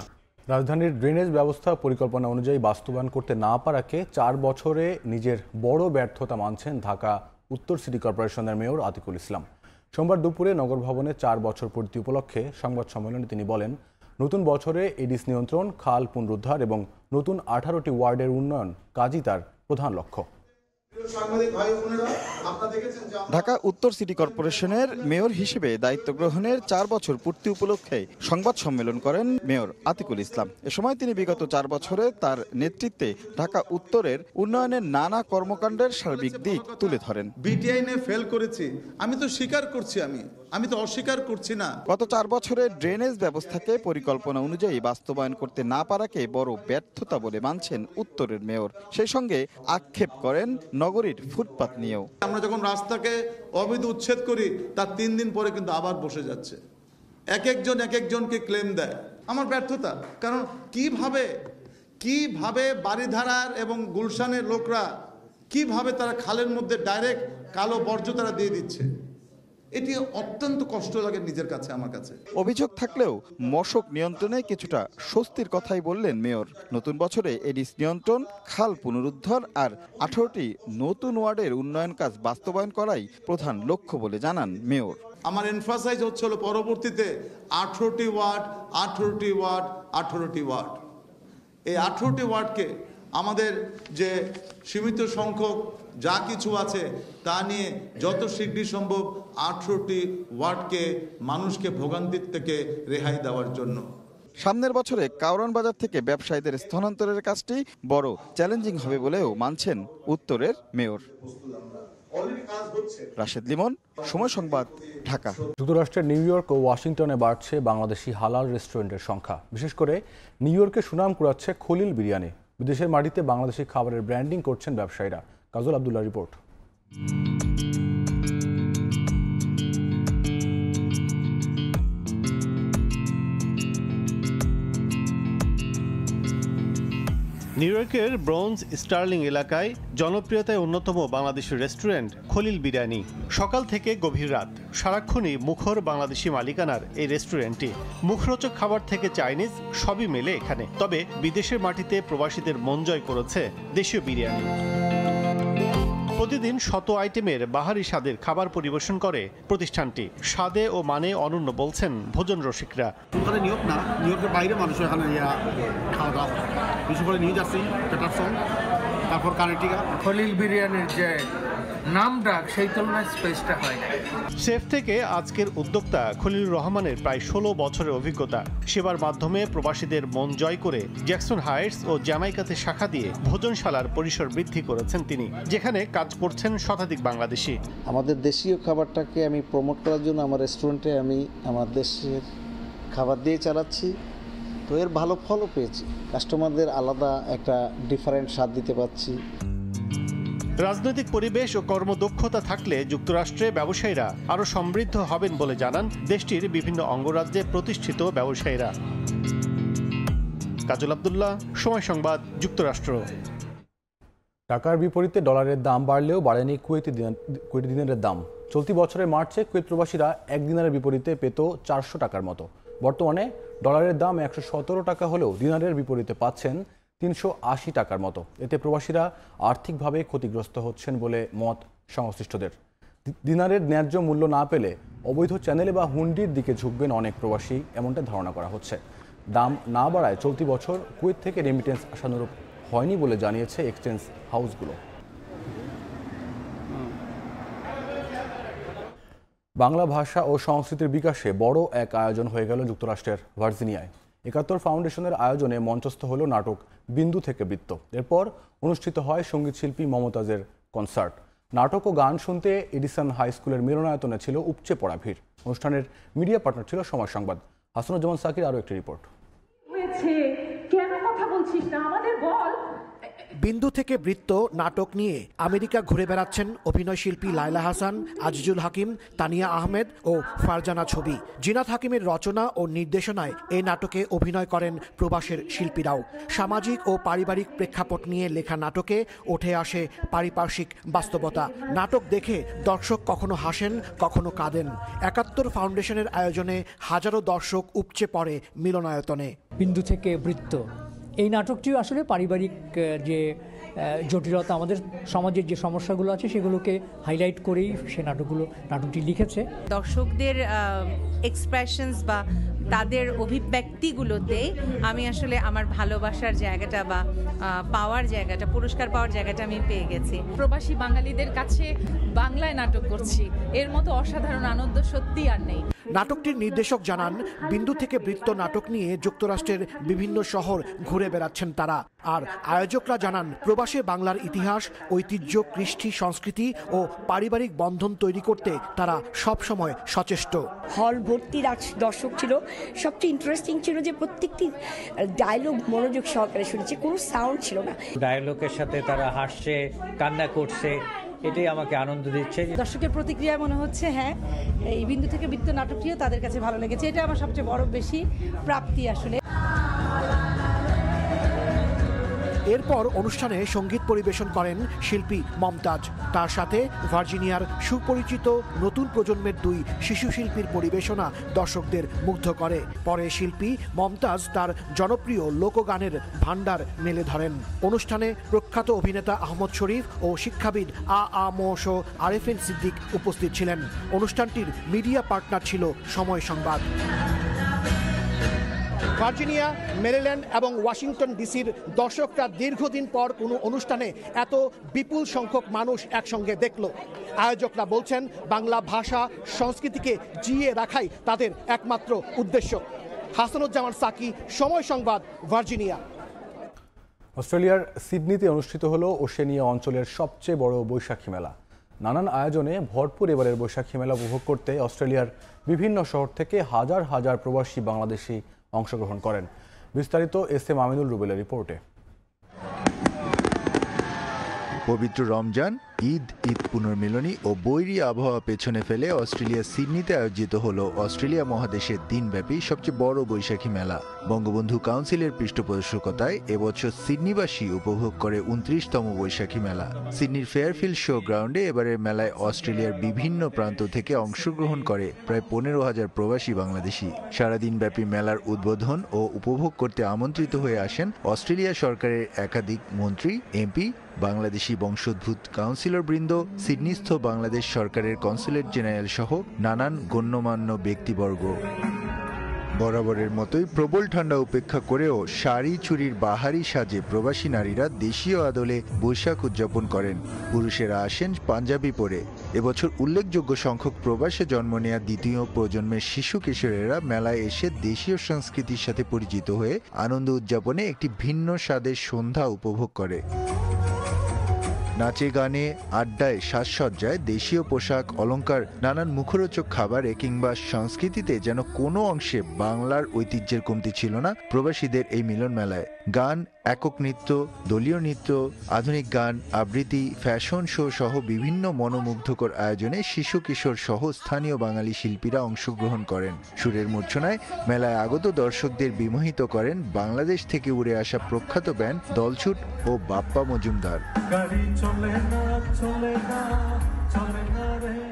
রাজধানীর ড্রেনেজ ব্যবস্থা পরিকল্পনা অনুযায়ী বাস্তবায়ন করতে না পারাকে 4 বছরে নিজের বড় ব্যর্থতা মানছেন ঢাকা উত্তর সিটি কর্পোরেশনের মেয়র আতিকুল ইসলাম। সোমবার দুপুরে নগর ভবনে 4 বছর পূর্তি উপলক্ষে সংবাদ সম্মেলনে তিনি বলেন, নতুন বছরে এডিস নিয়ন্ত্রণ, খাল পুনরুদ্ধার এবং নতুন 18টি ওয়ার্ডের উন্নয়ন কাজই তার প্রধান লক্ষ্য। ঢাকা উত্তর সিটি কর্পোরেশনের মেয়র হিসেবে দায়িত্ব গ্রহণের 4 বছর পূর্তি উপলক্ষে সংবাদ সম্মেলন করেন মেয়র আতিকুল ইসলাম। এ সময় তিনি বিগত 4 বছরে তার নেতৃত্বে ঢাকা উত্তরের উন্নয়নের নানা কর্মকাণ্ডের সার্বিক দিক তুলে ধরেন। বিটিআইনে ফেল করেছি, আমি তো স্বীকার করছি, আমি তো অস্বীকার করছি না। গত 4 বছরে ড্রেনেজ ব্যবস্থাকে পরিকল্পনা অনুযায়ী বাস্তবায়ন করতে না পারাকে বড় ব্যর্থতা বলে মানছেন উত্তরের মেয়র। সেই সঙ্গে আক্ষেপ করেন নগরীর ফুটপাত নিয়েও। আমরা যখন রাস্তাকে অবৈধ উচ্ছেদ করি তার 3 দিন পরে কিন্তু আবার বসে যাচ্ছে, এক একজনকে ক্লেম দেয়। আমার ব্যর্থতা, কারণ কিভাবে বাড়িধারার এবং গুলশানের লোকরা কিভাবে তারা খালের মধ্যে ডাইরেক্ট কালো বর্জ্য তারা দিয়ে দিচ্ছে, এটি অত্যন্ত কষ্ট লাগে নিজের কাছে, আমার কাছে। অভিযোগ থাকলেও মশক নিয়ন্ত্রণে কিছুটা স্বস্তির কথাই বললেন মেয়র। নতুন বছরে এডিস নিয়ন্ত্রণ, খাল পুনরুদ্ধার আর 18টি নতুন ওয়ার্ডের উন্নয়ন কাজ বাস্তবায়ন করাই প্রধান লক্ষ্য বলে জানান মেয়র। আমার এনফাসাইজ হচ্ছিল পরবর্তীতে 18টি ওয়ার্ড, 18টি ওয়ার্ড, 18টি ওয়ার্ড। এই 18টি ওয়ার্ডকে আমাদের যে সীমিত সংখ্যক যা কিছু আছে তা নিয়ে যত শীঘ্রই সম্ভব 18টি ওয়ার্ডকে মানুষকে ভোগান্তির থেকে রেহাই দেওয়ার জন্য। সামনের বছরে কাউরান বাজার থেকে ব্যবসায়ীদের স্থানান্তরের কাজটি বড় চ্যালেঞ্জিং হবে বলেও মানছেন উত্তরের মেয়র। রাশেদ লিমন, সময় সংবাদ, ঢাকা। যুক্তরাষ্ট্রের নিউ ইয়র্ক ও ওয়াশিংটনে বাড়ছে বাংলাদেশি হালাল রেস্টুরেন্টের সংখ্যা। বিশেষ করে নিউ ইয়র্কে সুনাম কুড়াচ্ছে খলিল বিরিয়ানি। বিদেশের মাটিতে বাংলাদেশি খাবারের ব্র্যান্ডিং করছেন ব্যবসায়ীরা। কাজল আব্দুল্লাহ রিপোর্ট। নিউ ইয়র্কের ব্রোঞ্জ স্টার্লিং এলাকায় জনপ্রিয়তায় অন্যতম বাংলাদেশি রেস্টুরেন্ট খলিল বিরিয়ানি। সকাল থেকে গভীর রাত সারাক্ষণই মুখর বাংলাদেশি মালিকানার এই রেস্টুরেন্টটি। মুখরোচক খাবার থেকে চাইনিজ সবই মেলে এখানে। তবে বিদেশের মাটিতে প্রবাসীদের মন জয় করেছে দেশীয় বিরিয়ানি। প্রতিদিন শত আইটেমের বাহারি স্বাদের খাবার পরিবেশন করে প্রতিষ্ঠানটি। স্বাদে ও মানে অনন্য বলছেন ভোজন রসিকরা। নিউ ইয়র্ক না, নিউ ইয়র্কের বাইরে মানুষ এখানে খাওয়া দাওয়া, বিশেষ করে নিউ জার্সি, প্যাটারসন, তারপর কানেক্টিকা। খলিল বিরিয়ানির যে নাম ডাক সেই তুলনায় স্পেসটা হয়। শেফ থেকে আজকের উদ্যোক্তা খলিলুর রহমানের প্রায় 16 বছরের অভিজ্ঞতা। সেবার মাধ্যমে প্রবাসীদের মন জয় করে জ্যাকসন হাইটস ও জ্যামাইকাতে শাখা দিয়ে ভোজনশালার পরিসর বৃদ্ধি করেছেন তিনি, যেখানে কাজ করছেন শতাধিক বাংলাদেশি। আমাদের দেশীয় খাবারটাকে আমি প্রমোট করার জন্য আমার রেস্টুরেন্টে আমি আমার দেশের খাবার দিয়ে চালাচ্ছি, তো এর ভালো ফলও পেয়েছি। কাস্টমারদের আলাদা একটা ডিফারেন্ট স্বাদ দিতে পারছি। রাজনৈতিক পরিবেশ ও কর্মদক্ষতা থাকলে যুক্তরাষ্ট্রে ব্যবসায়ীরা আরও সমৃদ্ধ হবেন বলে জানান দেশটির বিভিন্ন অঙ্গরাজ্যে প্রতিষ্ঠিত ব্যবসায়ীরা। কাজল আব্দুল্লাহ, সময় সংবাদ, যুক্তরাষ্ট্র। টাকার বিপরীতে ডলারের দাম বাড়লেও বাড়েনি কুয়েতি দিনারের দাম। চলতি বছরের মার্চে কুয়েত প্রবাসীরা 1 দিনারের বিপরীতে পেত 400 টাকার মতো। বর্তমানে ডলারের দাম 117 টাকা হলেও দিনারের বিপরীতে পাচ্ছেন 380 টাকার মতো। এতে প্রবাসীরা আর্থিকভাবে ক্ষতিগ্রস্ত হচ্ছেন বলে মত সংশ্লিষ্টদের। দিনারের ন্যায্য মূল্য না পেলে অবৈধ চ্যানেলে বা হুন্ডির দিকে ঝুঁকবেন অনেক প্রবাসী, এমনটা ধারণা করা হচ্ছে। দাম না বাড়ায় চলতি বছর কুয়েত থেকে রেমিটেন্স আশানুরূপ হয়নি বলে জানিয়েছে এক্সচেঞ্জ হাউসগুলো। বাংলা ভাষা ও সংস্কৃতির বিকাশে বড় এক আয়োজন হয়ে গেল যুক্তরাষ্ট্রের ভার্জিনিয়ায়। ৭১ ফাউন্ডেশনের আয়োজনে মঞ্চস্থ হলো নাটক বিন্দু থেকে বৃত্ত। এরপর অনুষ্ঠিত হয় সঙ্গীতশিল্পী মমতাজের কনসার্ট। নাটক ও গান শুনতে এডিসন হাই স্কুলের মিলনায়তনে ছিল উপচে পড়া ভিড়। অনুষ্ঠানের মিডিয়া পার্টনার ছিল সময় সংবাদ। হাসানুজ্জামান সাকির আরও একটি রিপোর্ট। কেন কথা বলছিস না, আমাদের বল। বিন্দু থেকে বৃত্ত নাটক নিয়ে আমেরিকা ঘুরে বেড়াচ্ছেন অভিনয় শিল্পী লায়লা হাসান, আজিজুল হাকিম, তানিয়া আহমেদ ও ফারজানা ছবি। জিনাত হাকিমের রচনা ও নির্দেশনায় এই নাটকে অভিনয় করেন প্রবাসের শিল্পীরাও। সামাজিক ও পারিবারিক প্রেক্ষাপট নিয়ে লেখা নাটকে উঠে আসে পারিপার্শ্বিক বাস্তবতা। নাটক দেখে দর্শক কখনো হাসেন, কখনো কাঁদেন। ৭১ ফাউন্ডেশনের আয়োজনে হাজারো দর্শক উপচে পড়ে মিলনায়তনে। বিন্দু থেকে বৃত্ত এই নাটকটিও আসলে পারিবারিক যে জটিলতা, আমাদের সমাজের যে সমস্যাগুলো আছে সেগুলোকে হাইলাইট করেই সে নাটকটি লিখেছে। দর্শকদের এক্সপ্রেশনস বা তাদের অভিব্যক্তিগুলোতে আমি আসলে আমার ভালোবাসার জায়গাটা বা পাওয়ার জায়গাটা, পুরস্কার পাওয়ার জায়গাটা আমি পেয়ে গেছি। প্রবাসী বাঙালিদের কাছে বাংলায় নাটক করছি, এর মতো অসাধারণ আনন্দ সত্যি আর নেই। নাটকটির নির্দেশক জানান, বিন্দু থেকে বৃত্ত নাটক নিয়ে যুক্তরাষ্ট্রের বিভিন্ন শহর ঘুরে বেড়াচ্ছেন তারা। আর আয়োজকরা জানান, প্রবাসে বাংলার ইতিহাস, ঐতিহ্য, কৃষ্টি, সংস্কৃতি ও পারিবারিক বন্ধন তৈরি করতে তারা সব সময় সচেষ্ট। হল ভর্তি দর্শক ছিল। সবচেয়ে ইন্টারেস্টিং ছিল যে প্রত্যেকটি ডায়লগ মনোযোগ সহকারে শুনেছে, কোনো সাউন্ড ছিল না। ডায়লগের সাথে তারা হাসছে, কান্না করছে, এটাই আমাকে আনন্দ দিচ্ছে। দর্শকের প্রতিক্রিয়া মনে হচ্ছে হ্যাঁ, এই বিন্দু থেকে বৃত্ত নাটকটিও তাদের কাছে ভালো লেগেছে। এটা আমার সবচেয়ে বড় বেশি প্রাপ্তি আসলে। এরপর অনুষ্ঠানে সঙ্গীত পরিবেশন করেন শিল্পী মমতাজ। তার সাথে ভার্জিনিয়ার সুপরিচিত নতুন প্রজন্মের 2 শিশু শিল্পীর পরিবেশনা দর্শকদের মুগ্ধ করে। পরে শিল্পী মমতাজ তার জনপ্রিয় লোকগানের ভান্ডার মেলে ধরেন। অনুষ্ঠানে প্রখ্যাত অভিনেতা আহমদ শরীফ ও শিক্ষাবিদ আ.ম.স. আরেফিন সিদ্দিক উপস্থিত ছিলেন। অনুষ্ঠানটির মিডিয়া পার্টনার ছিল সময় সংবাদ। ভার্জিনিয়া, মেরিল্যান্ড এবং ওয়াশিংটন ডিসির দর্শকরা দীর্ঘদিন পর কোনো অনুষ্ঠানে এত বিপুল সংখ্যক মানুষ একসঙ্গে দেখল। আয়োজকরা বলছেন, বাংলা ভাষা সংস্কৃতিকে জিইয়ে রাখাই তাদের একমাত্র উদ্দেশ্য। হাসানুজ্জামান সাকি, সময় সংবাদ, ভার্জিনিয়া। অস্ট্রেলিয়ার সিডনিতে অনুষ্ঠিত হলো ওশেনিয়া অঞ্চলের সবচেয়ে বড় বৈশাখী মেলা। নানান আয়োজনে ভরপুর এবারের বৈশাখী মেলা উপভোগ করতে অস্ট্রেলিয়ার বিভিন্ন শহর থেকে হাজার হাজার প্রবাসী বাংলাদেশি অংশগ্রহণ করেন। বিস্তারিত এস.এম. আমিনুল রুবেলের রিপোর্টে। পবিত্র রমজান, ঈদ পুনর্মিলনী ও বৈরী আবহাওয়া পেছনে ফেলে অস্ট্রেলিয়ার সিডনিতে আয়োজিত হলো অস্ট্রেলিয়া মহাদেশের দিনব্যাপী সবচেয়ে বড় বৈশাখী মেলা। বঙ্গবন্ধু কাউন্সিলের পৃষ্ঠপোষকতায় এবছর সিডনিবাসী উপভোগ করে 29তম বৈশাখী মেলা। সিডনির ফেয়ারফিল্ড শো গ্রাউন্ডে এবারের মেলায় অস্ট্রেলিয়ার বিভিন্ন প্রান্ত থেকে অংশগ্রহণ করে প্রায় 15,000 প্রবাসী বাংলাদেশি। সারাদিনব্যাপী মেলার উদ্বোধন ও উপভোগ করতে আমন্ত্রিত হয়ে আসেন অস্ট্রেলিয়া সরকারের একাধিক মন্ত্রী, এমপি, বাংলাদেশি বংশোদ্ভূত কাউন্সিলর বৃন্দ, সিডনিস্থ বাংলাদেশ সরকারের কনসুলেট জেনারেল সহ নানান গণ্যমান্য ব্যক্তিবর্গ। বরাবরের মতোই প্রবল ঠান্ডা উপেক্ষা করেও শাড়ি চুরির বাহারি সাজে প্রবাসী নারীরা দেশীয় আদলে বৈশাখ উদযাপন করেন। পুরুষেরা আসেন পাঞ্জাবি পরে। এবছর উল্লেখযোগ্য সংখ্যক প্রবাসে জন্ম নেয়া দ্বিতীয় প্রজন্মের শিশু কিশোরেরা মেলায় এসে দেশীয় সংস্কৃতির সাথে পরিচিত হয়ে আনন্দ উদযাপনে একটি ভিন্ন স্বাদের সন্ধ্যা উপভোগ করে। নাচে গানে, আড্ডায়, সাজসজ্জায়, দেশীয় পোশাক, অলংকার, নানান মুখরোচক খাবারে কিংবা সংস্কৃতিতে যেন কোনো অংশে বাংলার ঐতিহ্যের কমতি ছিল না প্রবাসীদের এই মিলন মেলায়। গান, একক নৃত্য, দলীয় নৃত্য, আধুনিক গান, আবৃত্তি, ফ্যাশন শো সহ বিভিন্ন মনোমুগ্ধকর আয়োজনে শিশু কিশোর সহ স্থানীয় বাঙালি শিল্পীরা অংশগ্রহণ করেন। সুরের মূর্ছনায় মেলায় আগত দর্শকদের বিমোহিত করেন বাংলাদেশ থেকে উড়ে আসা প্রখ্যাত ব্যান্ড দলছুট ও বাপ্পা মজুমদার।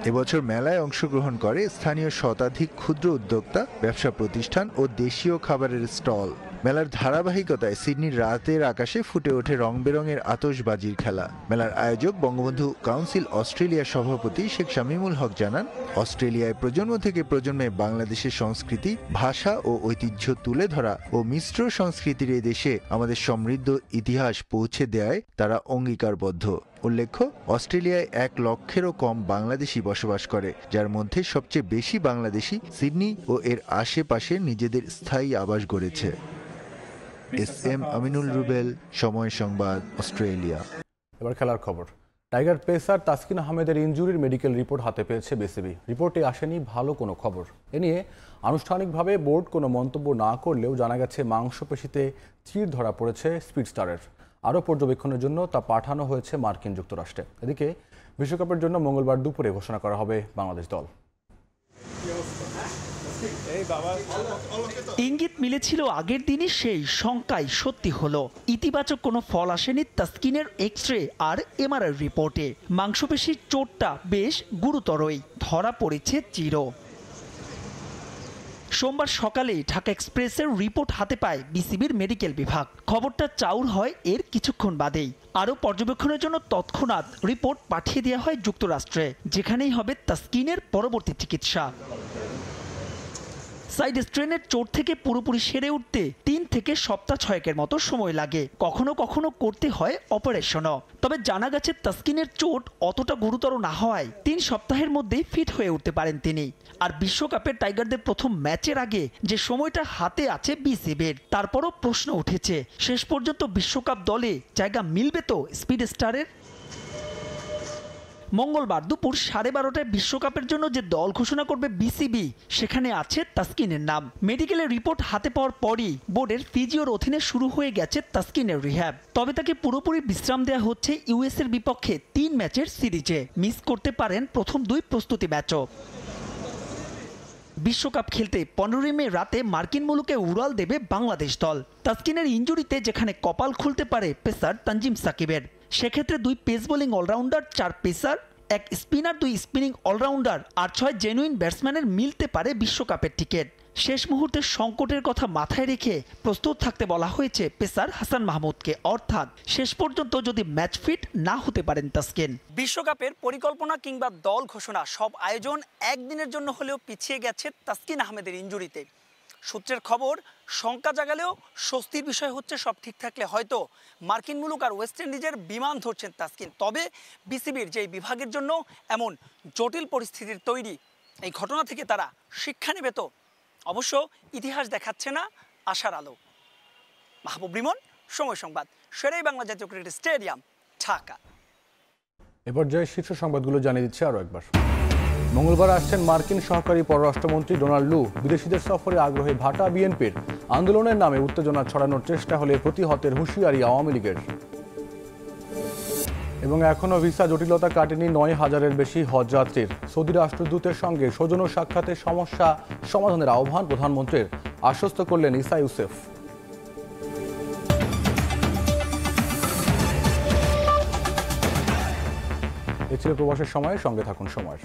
এবছর মেলায় অংশগ্রহণ করে স্থানীয় শতাধিক ক্ষুদ্র উদ্যোক্তা, ব্যবসা প্রতিষ্ঠান ও দেশীয় খাবারের স্টল। মেলার ধারাবাহিকতায় সিডনির রাতের আকাশে ফুটে ওঠে রং বেরঙের আতশবাজির খেলা। মেলার আয়োজক বঙ্গবন্ধু কাউন্সিল অস্ট্রেলিয়ার সভাপতি শেখ শামীমুল হক জানান, অস্ট্রেলিয়ায় প্রজন্ম থেকে প্রজন্মে বাংলাদেশের সংস্কৃতি, ভাষা ও ঐতিহ্য তুলে ধরা ও মিশ্র সংস্কৃতির এই দেশে আমাদের সমৃদ্ধ ইতিহাস পৌঁছে দেয় তারা অঙ্গীকারবদ্ধ। উল্লেখ্য, অস্ট্রেলিয়ায় 1 লক্ষেরও কম বাংলাদেশি বসবাস করে, যার মধ্যে সবচেয়ে বেশি বাংলাদেশি সিডনি ও এর আশেপাশে নিজেদের স্থায়ী আবাস গড়েছে। SM আমিনুল রুবেল, সময় সংবাদ, অস্ট্রেলিয়া। এবার খেলার খবর। টাইগার পেসার তাসকিন আহমেদের ইনজুরির মেডিকেল রিপোর্ট হাতে পেয়েছে বিসিবি। রিপোর্টে আসেনি ভালো কোনো খবর। এ নিয়ে আনুষ্ঠানিকভাবে বোর্ড কোনো মন্তব্য না করলেও জানা গেছে মাংসপেশিতে চির ধরা পড়েছে স্পিড স্টারের। আরও পর্যবেক্ষণের জন্য তা পাঠানো হয়েছে মার্কিন যুক্তরাষ্ট্রে। এদিকে বিশ্বকাপের জন্য মঙ্গলবার দুপুরে ঘোষণা করা হবে বাংলাদেশ দল। ইঙ্গিত মিলেছিল আগের দিনই, সেই শঙ্কাই সত্যি হলো। ইতিবাচক কোনো ফল আসেনি তাসকিনের এক্স-রে আর MRI রিপোর্টে। মাংসপেশির চোটটা বেশ গুরুতরই, ধরা পড়েছে চির। সোমবার সকালেই ঢাকা এক্সপ্রেসের রিপোর্ট হাতে পায় বিসিবির মেডিকেল বিভাগ। খবরটা চাউর হয় এর কিছুক্ষণ বাদেই। আরও পর্যবেক্ষণের জন্য তৎক্ষণাৎ রিপোর্ট পাঠিয়ে দেওয়া হয় যুক্তরাষ্ট্রে, যেখানেই হবে তাসকিনের পরবর্তী চিকিৎসা। সাইড স্ট্রেনের চোট থেকে পুরোপুরি সেরে উঠতে 3 থেকে সপ্তাহ 6 মতো সময় লাগে। কখনো কখনো করতে হয় অপারেশনও। তবে জানা গেছে তাসকিনের চোট অতটা গুরুতর না হওয়ায় 3 সপ্তাহের মধ্যেই ফিট হয়ে উঠতে পারেন তিনি। আর বিশ্বকাপে টাইগারদের প্রথম ম্যাচের আগে যে সময়টা হাতে আছে বিসিবির, তারপরও প্রশ্ন উঠেছে, শেষ পর্যন্ত বিশ্বকাপ দলে জায়গা মিলবে তো স্পিড স্টারের? মঙ্গলবার দুপুর 12:30টায় বিশ্বকাপের জন্য যে দল ঘোষণা করবে বিসিবি, সেখানে আছে তাসকিনের নাম। মেডিকেলের রিপোর্ট হাতে পাওয়ার পরই বোর্ডের ফিজিওর অধীনে শুরু হয়ে গেছে তাসকিনের রিহ্যাব। তবে তাকে পুরোপুরি বিশ্রাম দেওয়া হচ্ছে US এর বিপক্ষে 3 ম্যাচের সিরিজে। মিস করতে পারেন প্রথম 2 প্রস্তুতি ম্যাচও। বিশ্বকাপ খেলতে 15 মে রাতে মার্কিন মুলুকে উড়াল দেবে বাংলাদেশ দল। তাসকিনের ইনজুরিতে যেখানে কপাল খুলতে পারে পেসার তানজিম সাকিবের, সেক্ষেত্রে 2 pace bowling allrounder, 4 pacer, 1 spinner, 2 spinning allrounder আর 6 জেনুইন ব্যাটসম্যানের মিলতে পারে বিশ্বকাপের টিকিট। শেষ মুহূর্তের সংকটের কথা মাথায় রেখে প্রস্তুত থাকতে বলা হয়েছে পেসার হাসান মাহমুদকে। অর্থাৎ শেষ পর্যন্ত যদি ম্যাচ ফিট না হতে পারেন তাসকিন। বিশ্বকাপের পরিকল্পনা কিংবা দল ঘোষণা সব আয়োজন একদিনের জন্য হলেও পিছিয়ে গেছে তাসকিন আহমেদের ইনজুরিতে। সূত্রের খবর, শঙ্কা জাগালেও স্বস্তির বিষয় হচ্ছে সব ঠিক থাকলে হয়তো মার্কিন মুলুক আর ওয়েস্ট ইন্ডিজের বিমান ধরছেন তাসকিন। তবে বিসিবির যে বিভাগের জন্য এমন জটিল পরিস্থিতির তৈরি, এই ঘটনা থেকে তারা শিক্ষা নেবে তো? অবশ্য ইতিহাস দেখাচ্ছে না আশার আলো। মাহবুব রিমন, সময় সংবাদ, শেরেই বাংলা জাতীয় ক্রিকেট স্টেডিয়াম, ঢাকা। এ পর্যায়ে শীর্ষ সংবাদগুলো জানিয়ে দিচ্ছে আরও একবার। মঙ্গলবার আসছেন মার্কিন সহকারী পররাষ্ট্রমন্ত্রী ডোনাল্ড লু। বিদেশিদের সফরে আগ্রহে ভাটা বিএনপির। আন্দোলনের নামে উত্তেজনা ছড়ানোর চেষ্টা হলে প্রতিহতের হুঁশিয়ারি আওয়ামী লীগের। এবং এখনও ভিসা জটিলতা কাটেনি 9,000-এর বেশি হজযাত্রীর। সৌদি রাষ্ট্রদূতের সঙ্গে সৌজন্য সাক্ষাতে সমস্যা সমাধানের আহ্বান প্রধানমন্ত্রীর, আশ্বস্ত করলেন ইসা ইউসেফ। এ ছিল প্রবাসের সময়। সঙ্গে থাকুন সময়ের।